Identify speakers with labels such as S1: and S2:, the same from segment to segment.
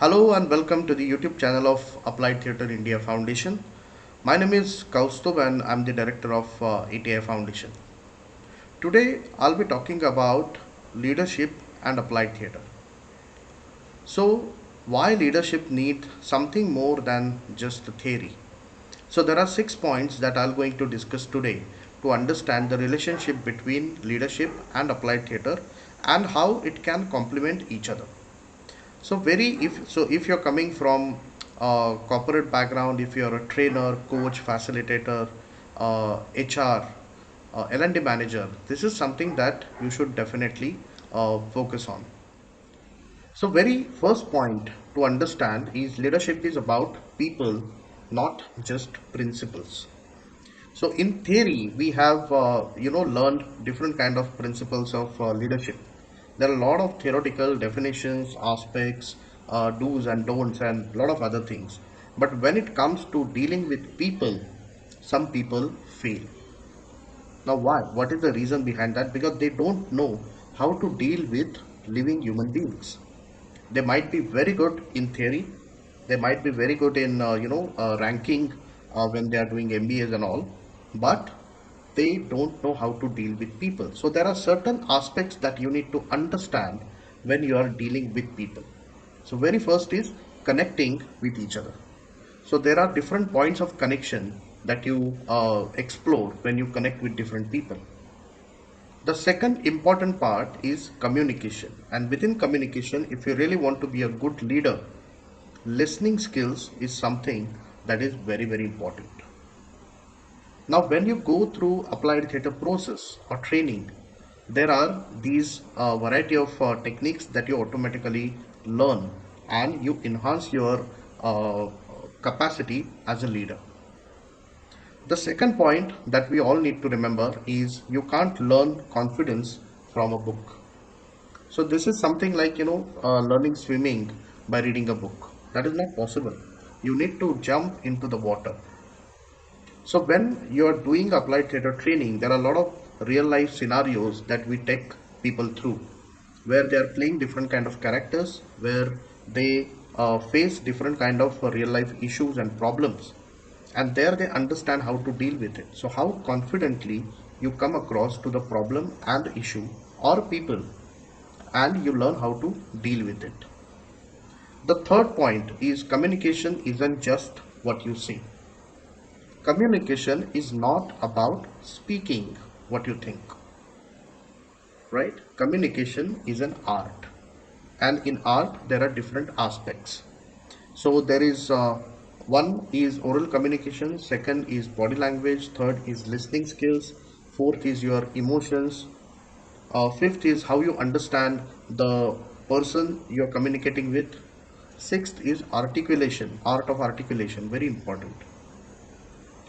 S1: Hello and welcome to the YouTube channel of Applied Theatre India Foundation. My name is Kaustubh and I'm the director of ATI Foundation. Today I'll be talking about leadership and applied theatre. So, why leadership need something more than just a theory? So there are 6 points that I'm going to discuss today to understand the relationship between leadership and applied theatre and how it can complement each other. So if you're coming from a corporate background, if you're a trainer, coach, facilitator, HR, L&D manager, this is something that you should definitely focus on. So very first point to understand is leadership is about people, not just principles. So in theory, we have learned different kind of principles of leadership. There are a lot of theoretical definitions, aspects, do's and don'ts, and a lot of other things. But when it comes to dealing with people, some people fail. Now, why? What is the reason behind that? Because they don't know how to deal with living human beings. They might be very good in theory. They might be very good in ranking when they are doing MBAs and all, but they don't know how to deal with people. So there are certain aspects that you need to understand when you are dealing with people. So very first is connecting with each other. So there are different points of connection that you explore when you connect with different people. The second important part is communication. And within communication, if you really want to be a good leader, listening skills is something that is very, very important. Now, when you go through applied theatre process or training, there are these variety of techniques that you automatically learn and you enhance your capacity as a leader. The second point that we all need to remember is you can't learn confidence from a book. So this is something like learning swimming by reading a book. That is not possible. You need to jump into the water. So when you are doing applied theatre training, there are a lot of real life scenarios that we take people through, where they are playing different kind of characters, where they face different kind of real life issues and problems, and there they understand how to deal with it. So how confidently you come across to the problem and issue or people, and you learn how to deal with it. The third point is communication isn't just what you say. Communication is not about speaking what you think, right? Communication is an art, and in art there are different aspects. So there is one is oral communication, second is body language, third is listening skills, fourth is your emotions, fifth is how you understand the person you're communicating with, sixth is articulation, art of articulation, very important.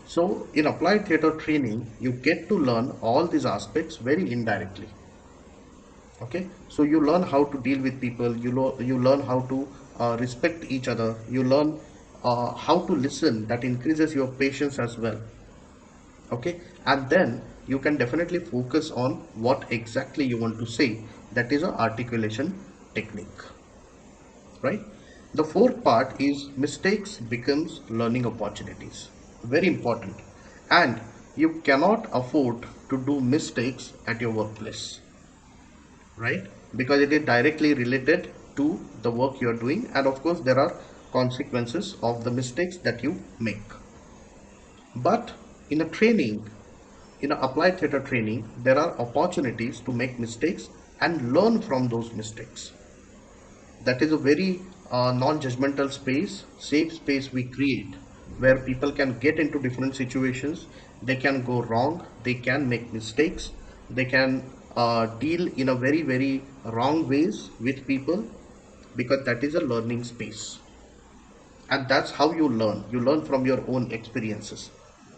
S1: So in applied theatre training, you get to learn all these aspects very indirectly. Okay, so you learn how to deal with people, you learn how to respect each other, you learn how to listen, that increases your patience as well. Okay, and then you can definitely focus on what exactly you want to say, that is an articulation technique, right? The fourth part is mistakes becomes learning opportunities, very important, and you cannot afford to do mistakes at your workplace, right? Because it is directly related to the work you are doing, and of course there are consequences of the mistakes that you make. But in a training, in a applied theatre training, there are opportunities to make mistakes and learn from those mistakes. That is a very non-judgmental space, safe space we create, where people can get into different situations, they can go wrong, they can make mistakes, they can deal in a very, very wrong ways with people, because that is a learning space. And that's how you learn from your own experiences.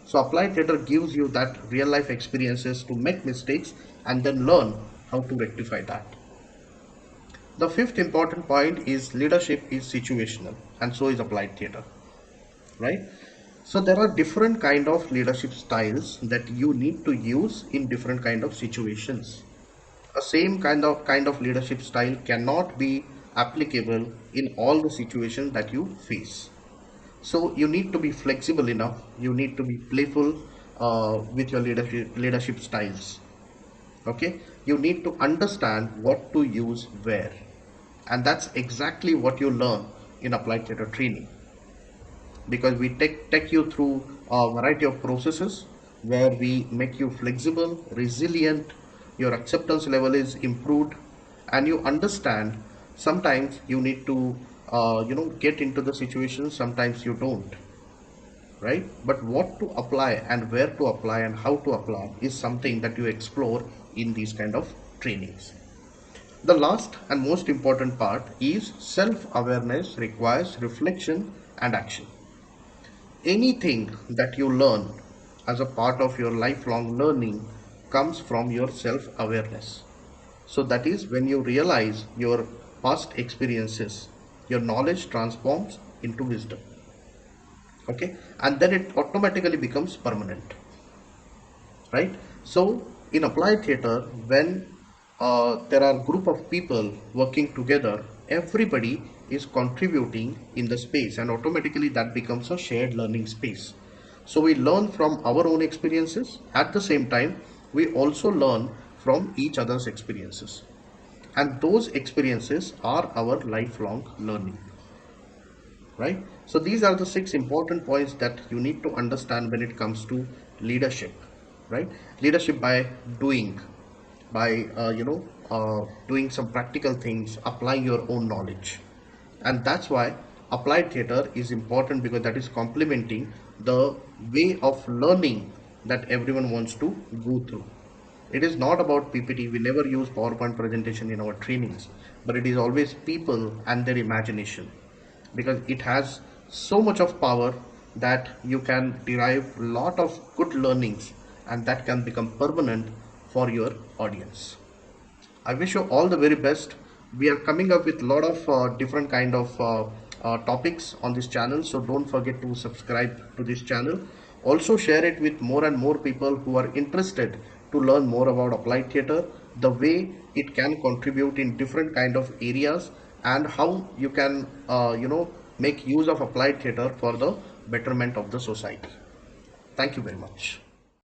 S1: So applied theatre gives you that real life experiences to make mistakes and then learn how to rectify that. The fifth important point is leadership is situational, and so is applied theatre, right? So there are different kind of leadership styles that you need to use in different kind of situations. A same kind of leadership style cannot be applicable in all the situations that you face. So you need to be flexible enough. You need to be playful with your leadership styles. Okay, you need to understand what to use where, and that's exactly what you learn in applied theater training, because we take you through a variety of processes where we make you flexible, resilient, your acceptance level is improved, and you understand sometimes you need to get into the situation, sometimes you don't, right? But what to apply and where to apply and how to apply is something that you explore in these kind of trainings. The last and most important part is self awareness requires reflection and action. Anything that you learn as a part of your lifelong learning comes from your self awareness. So, that is when you realize your past experiences, your knowledge transforms into wisdom. Okay, and then it automatically becomes permanent, right? So in applied theater, when there are group of people working together, everybody is contributing in the space, and automatically that becomes a shared learning space. So we learn from our own experiences, at the same time we also learn from each other's experiences, and those experiences are our lifelong learning, right? So these are the six important points that you need to understand when it comes to leadership, right? Leadership by doing, by doing some practical things, applying your own knowledge. And that's why applied theater is important, because that is complementing the way of learning that everyone wants to go through. It is not about PPT. We never use PowerPoint presentation in our trainings, but it is always people and their imagination, because it has so much of power that you can derive a lot of good learnings, and that can become permanent for your audience. I wish you all the very best. We are coming up with a lot of different kind of topics on this channel, so don't forget to subscribe to this channel. Also share it with more and more people who are interested to learn more about applied theater, the way it can contribute in different kind of areas, and how you can make use of applied theater for the betterment of the society. Thank you very much.